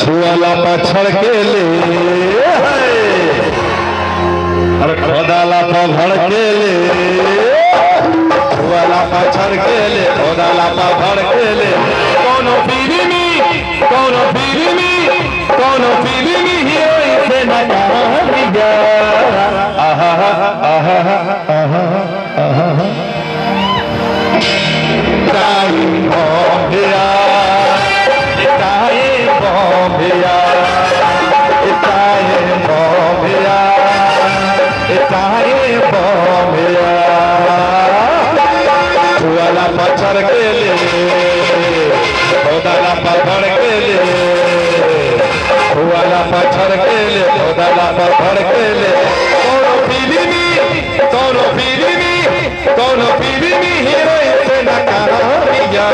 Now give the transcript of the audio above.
छुआला पछड़ के ले अरे खोदाला पभड़ के ले छुआला पछड़ के ले खोदाला पभड़ के ले कोनो फिल्मी हीरो इसे न जानिया आहा आहा आहा आहा टाइम भोंभिया छुआला पछड़ के ले खोदाला पकड़ के ले छुआला पछड़ के ले खोदाला पकड़ के ले कोनो फिल्मी हीरो से न कहानिया